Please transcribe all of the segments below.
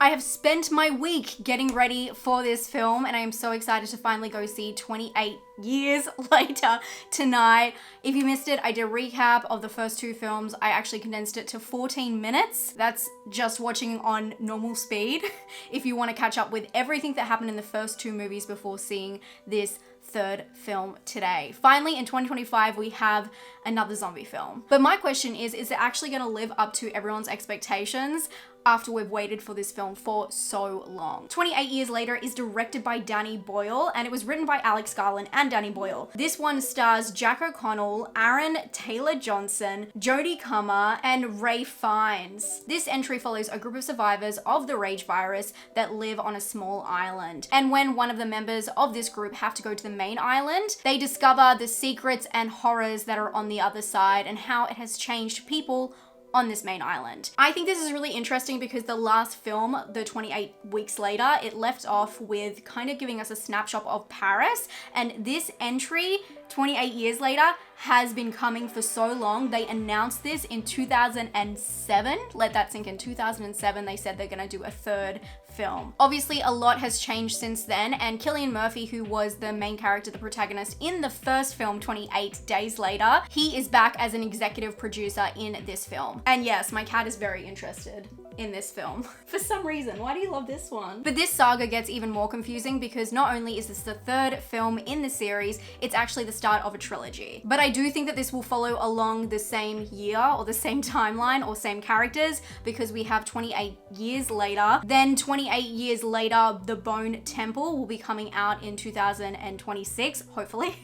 I have spent my week getting ready for this film and I am so excited to finally go see 28 years later tonight. If you missed it, I did a recap of the first two films. I actually condensed it to 14 minutes. That's just watching on normal speed if you want to catch up with everything that happened in the first two movies before seeing this third film today. Finally, in 2025, we have another zombie film. But my question is it actually going to live up to everyone's expectations after we've waited for this film for so long? 28 Years Later is directed by Danny Boyle and it was written by Alex Garland and Danny Boyle. This one stars Jack O'Connell, Aaron Taylor Johnson, Jodie Comer, and Ray Fiennes. This entry follows a group of survivors of the rage virus that live on a small island. And when one of the members of this group have to go to the main island, they discover the secrets and horrors that are on the other side and how it has changed people on this main island. I think this is really interesting because the last film, the 28 Weeks Later, it left off with kind of giving us a snapshot of Paris, and this entry, 28 Years Later, has been coming for so long. They announced this in 2007. Let that sink in. 2007, they said they're gonna do a third film. Obviously, a lot has changed since then, and Cillian Murphy, who was the main character, the protagonist in the first film, 28 Days Later, he is back as an executive producer in this film. And yes, my cat is very interested in this film for some reason. Why do you love this one? But this saga gets even more confusing because not only is this the third film in the series, it's actually the start of a trilogy. But I do think that this will follow along the same year or the same timeline or same characters because we have 28 Years Later. Then 28 Years Later, The Bone Temple will be coming out in 2026, hopefully.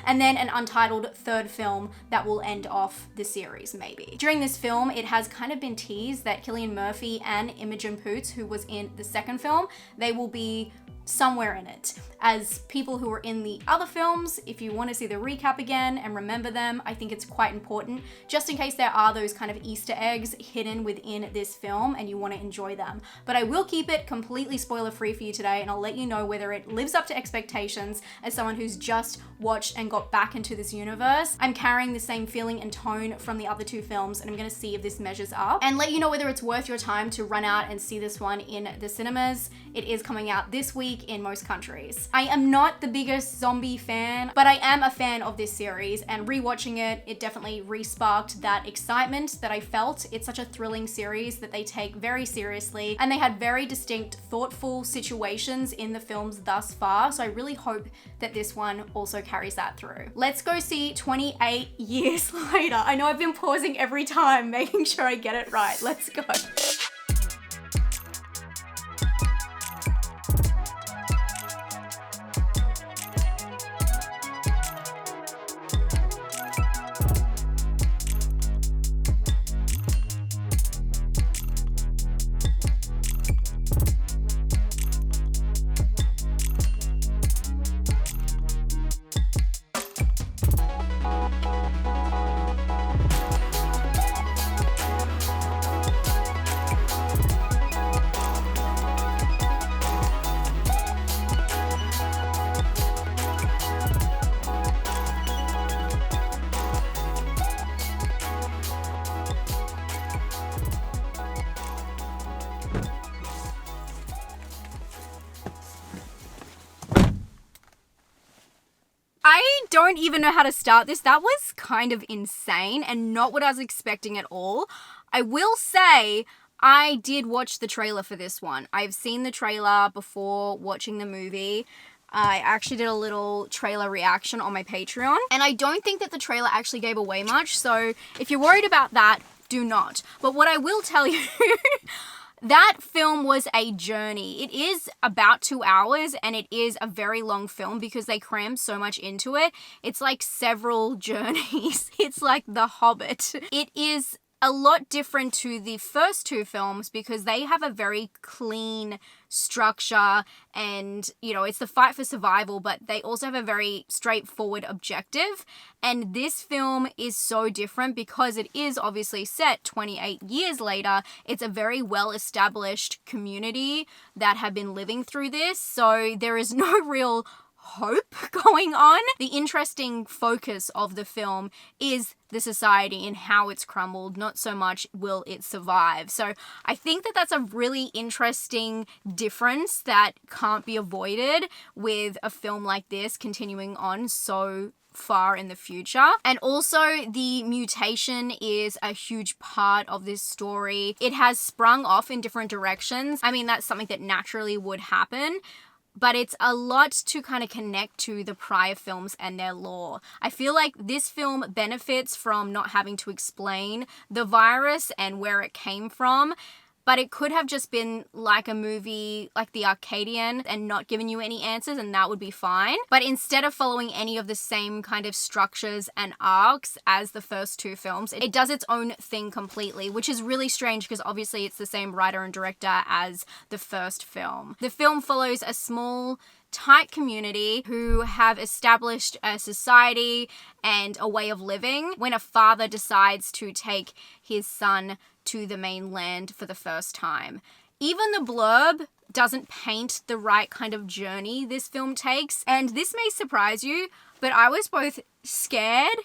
And then an untitled third film that will end off the series, maybe. During this film, it has kind of been teased that Cillian Murphy and Imogen Poots, who was in the second film, they will be somewhere in it. As people who were in the other films, if you want to see the recap again and remember them, I think it's quite important, just in case there are those kind of Easter eggs hidden within this film and you want to enjoy them. But I will keep it completely spoiler free for you today, and I'll let you know whether it lives up to expectations as someone who's just watched and got back into this universe. I'm carrying the same feeling and tone from the other two films, and I'm going to see if this measures up and let you know whether it's worth your time to run out and see this one in the cinemas. It is coming out this week in most countries. I am not the biggest zombie fan, but I am a fan of this series, and rewatching it, it definitely re-sparked that excitement that I felt. It's such a thrilling series that they take very seriously, and they had very distinct, thoughtful situations in the films thus far, so I really hope that this one also carries that through. Let's go see 28 Years Later. I know I've been pausing every time, making sure I get it right. Let's go. I don't even know how to start this. That was kind of insane and not what I was expecting at all. I will say I did watch the trailer for this one. I've seen the trailer before watching the movie. I actually did a little trailer reaction on my Patreon, and I don't think that the trailer actually gave away much, so if you're worried about that, do not. But what I will tell you that film was a journey. It is about 2 hours and it is a very long film because they crammed so much into it. It's like several journeys. It's like The Hobbit. It is a lot different to the first two films because they have a very clean structure and, you know, it's the fight for survival, but they also have a very straightforward objective. And this film is so different because it is obviously set 28 years later. It's a very well-established community that have been living through this, so there is no real hope going on. The interesting focus of the film is the society and how it's crumbled, not so much will it survive. So I think that that's a really interesting difference that can't be avoided with a film like this continuing on so far in the future. And also the mutation is a huge part of this story. It has sprung off in different directions. I mean, that's something that naturally would happen, but it's a lot to kind of connect to the prior films and their lore. I feel like this film benefits from not having to explain the virus and where it came from, but it could have just been like a movie like The Arcadian and not giving you any answers, and that would be fine. But instead of following any of the same kind of structures and arcs as the first two films, it does its own thing completely, which is really strange because obviously it's the same writer and director as the first film. The film follows a small, tight community who have established a society and a way of living when a father decides to take his son to the mainland for the first time. Even the blurb doesn't paint the right kind of journey this film takes, and this may surprise you, but I was both scared,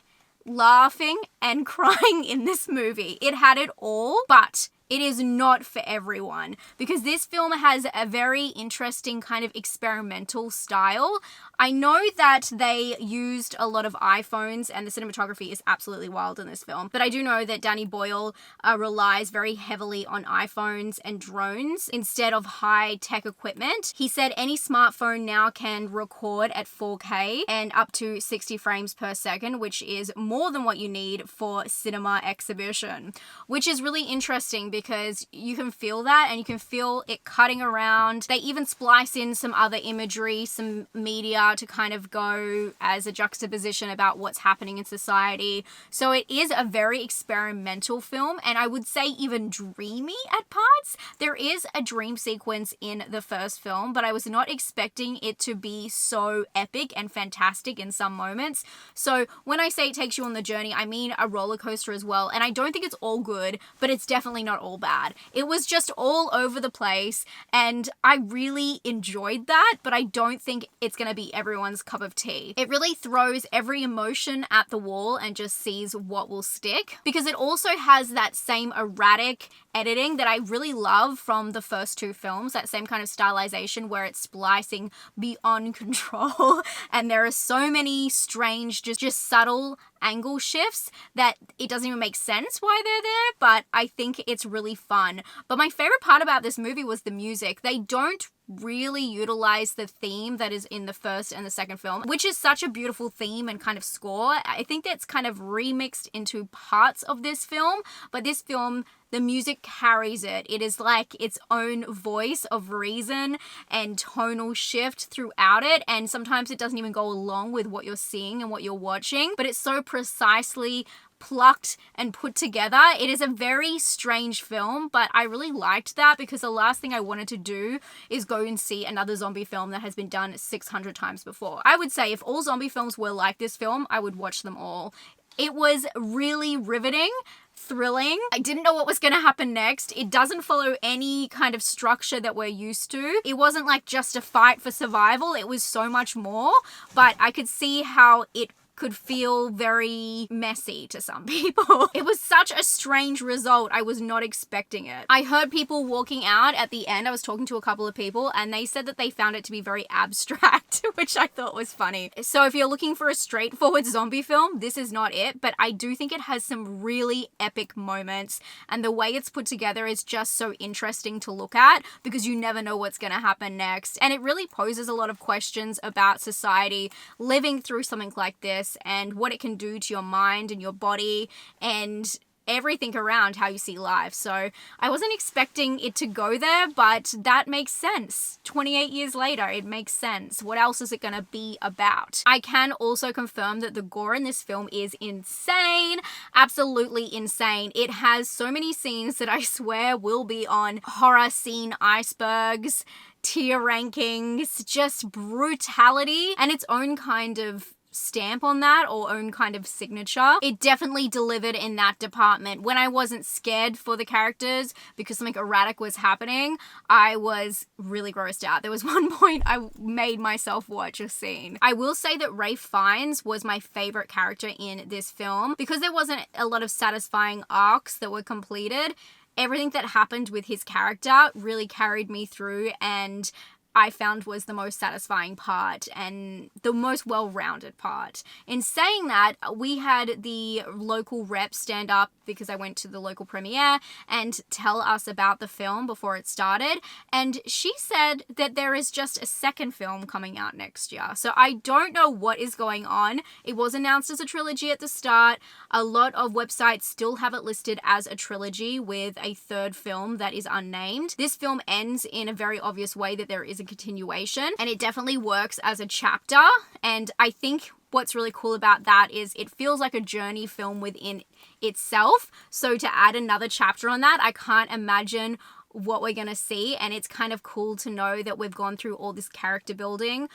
laughing, and crying in this movie. It had it all, but it is not for everyone because this film has a very interesting kind of experimental style. I know that they used a lot of iPhones and the cinematography is absolutely wild in this film, but I do know that Danny Boyle relies very heavily on iPhones and drones instead of high-tech equipment. He said any smartphone now can record at 4K and up to 60 frames per second, which is more than what you need for cinema exhibition, which is really interesting because you can feel that and you can feel it cutting around. They even splice in some other imagery, some media to kind of go as a juxtaposition about what's happening in society. So it is a very experimental film, and I would say even dreamy at parts. There is a dream sequence in the first film, but I was not expecting it to be so epic and fantastic in some moments. So when I say it takes you on the journey, I mean a roller coaster as well, and I don't think it's all good, but it's definitely not all bad. It was just all over the place, and I really enjoyed that, but I don't think it's gonna be everyone's cup of tea. It really throws every emotion at the wall and just sees what will stick, because it also has that same erratic editing that I really love from the first two films, that same kind of stylization where it's splicing beyond control and there are so many strange, just subtle angle shifts that it doesn't even make sense why they're there, but I think it's really fun. But my favorite part about this movie was the music. They don't really utilize the theme that is in the first and the second film, which is such a beautiful theme and kind of score. I think that's kind of remixed into parts of this film, but this film, the music carries it. It is like its own voice of reason and tonal shift throughout it, and sometimes it doesn't even go along with what you're seeing and what you're watching, but it's so precisely plucked and put together. It is a very strange film, but I really liked that because the last thing I wanted to do is go and see another zombie film that has been done 600 times before. I would say if all zombie films were like this film, I would watch them all. It was really riveting, thrilling. I didn't know what was going to happen next. It doesn't follow any kind of structure that we're used to. It wasn't like just a fight for survival. It was so much more, but I could see how it could feel very messy to some people. It was such a strange result. I was not expecting it. I heard people walking out at the end. I was talking to a couple of people and they said that they found it to be very abstract, which I thought was funny. So if you're looking for a straightforward zombie film, this is not it, but I do think it has some really epic moments, and the way it's put together is just so interesting to look at because you never know what's going to happen next. And it really poses a lot of questions about society living through something like this and what it can do to your mind and your body and everything around how you see life. So I wasn't expecting it to go there, but that makes sense. 28 years later, it makes sense. What else is it going to be about? I can also confirm that the gore in this film is insane. Absolutely insane. It has so many scenes that I swear will be on horror scene icebergs, tier rankings, just brutality and its own kind of stamp on that or own kind of signature. It definitely delivered in that department. When I wasn't scared for the characters because something erratic was happening, I was really grossed out. There was one point I made myself watch a scene. I will say that Ralph Fiennes was my favorite character in this film because there wasn't a lot of satisfying arcs that were completed. Everything that happened with his character really carried me through, and I found was the most satisfying part and the most well-rounded part. In saying that, we had the local rep stand up because I went to the local premiere and tell us about the film before it started, and she said that there is just a second film coming out next year. So I don't know what is going on. It was announced as a trilogy at the start. A lot of websites still have it listed as a trilogy with a third film that is unnamed. This film ends in a very obvious way that there is a continuation, and it definitely works as a chapter, and I think what's really cool about that is it feels like a journey film within itself. So to add another chapter on that, I can't imagine what we're gonna see, and it's kind of cool to know that we've gone through all this character building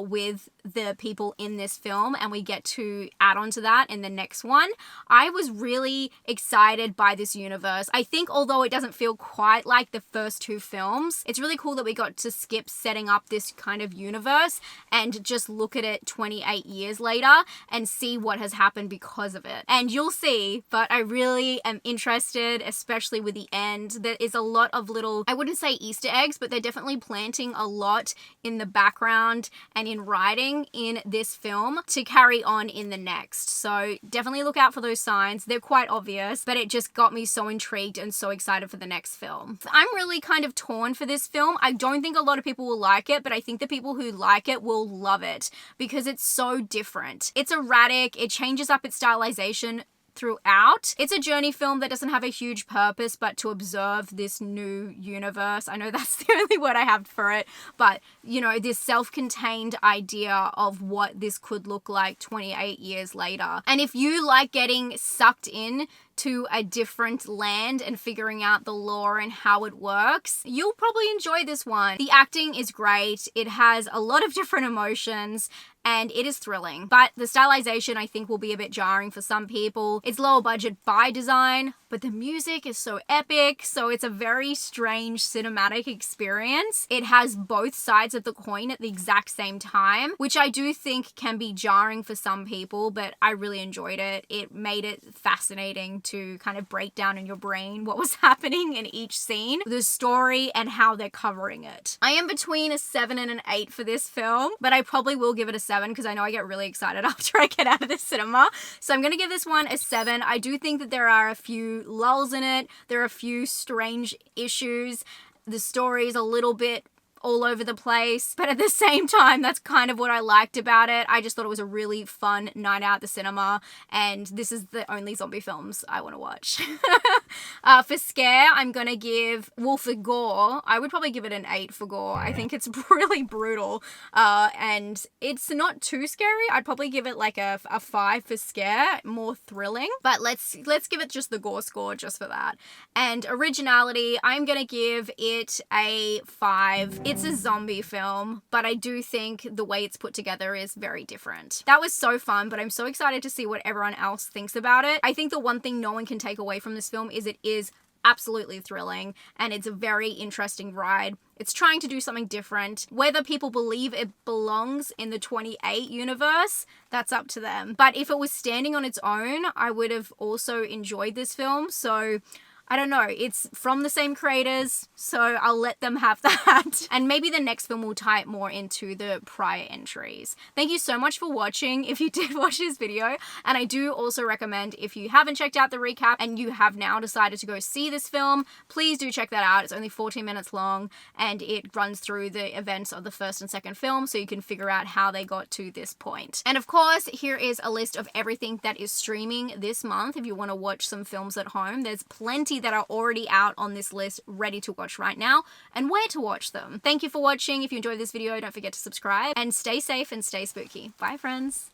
with the people in this film, and we get to add on to that in the next one. I was really excited by this universe. I think although it doesn't feel quite like the first two films, it's really cool that we got to skip setting up this kind of universe and just look at it 28 years later and see what has happened because of it. And you'll see, but I really am interested, especially with the end. There is a lot of little, I wouldn't say Easter eggs, but they're definitely planting a lot in the background and in writing in this film to carry on in the next. So definitely look out for those signs. They're quite obvious, but it just got me so intrigued and so excited for the next film. I'm really kind of torn for this film. I don't think a lot of people will like it, but I think the people who like it will love it because it's so different. It's erratic. It changes up its stylization throughout. It's a journey film that doesn't have a huge purpose but to observe this new universe. I know that's the only word I have for it, but you know, this self-contained idea of what this could look like 28 years later. And if you like getting sucked in to a different land and figuring out the lore and how it works, you'll probably enjoy this one. The acting is great. It has a lot of different emotions and it is thrilling, but the stylization I think will be a bit jarring for some people. It's lower budget by design, but the music is so epic, so it's a very strange cinematic experience. It has both sides of the coin at the exact same time, which I do think can be jarring for some people, but I really enjoyed it. It made it fascinating to kind of break down in your brain what was happening in each scene, the story, and how they're covering it. I am between a 7 and an 8 for this film, but I probably will give it a 7 because I know I get really excited after I get out of the cinema. So I'm going to give this one a 7. I do think that there are a few lulls in it. There are a few strange issues. The story is a little bit all over the place, but at the same time, that's kind of what I liked about it. I just thought it was a really fun night out at the cinema, and this is the only zombie films I want to watch. For scare, I'm gonna give, well, for gore, I would probably give it an 8 for gore. I think it's really brutal, and it's not too scary. I'd probably give it like a 5 for scare, more thrilling, but let's give it just the gore score just for that. And originality, I'm gonna give it a 5. It's a zombie film, but I do think the way it's put together is very different. That was so fun, but I'm so excited to see what everyone else thinks about it. I think the one thing no one can take away from this film is it is absolutely thrilling, and it's a very interesting ride. It's trying to do something different. Whether people believe it belongs in the 28 universe, that's up to them. But if it was standing on its own, I would have also enjoyed this film. So I don't know, it's from the same creators, so I'll let them have that. And maybe the next film will tie it more into the prior entries. Thank you so much for watching if you did watch this video. And I do also recommend, if you haven't checked out the recap and you have now decided to go see this film, please do check that out. It's only 14 minutes long and it runs through the events of the first and second film so you can figure out how they got to this point. And of course, here is a list of everything that is streaming this month if you want to watch some films at home. There's plenty that are already out on this list ready to watch right now and where to watch them. Thank you for watching. If you enjoyed this video, don't forget to subscribe and stay safe and stay spooky. Bye, friends.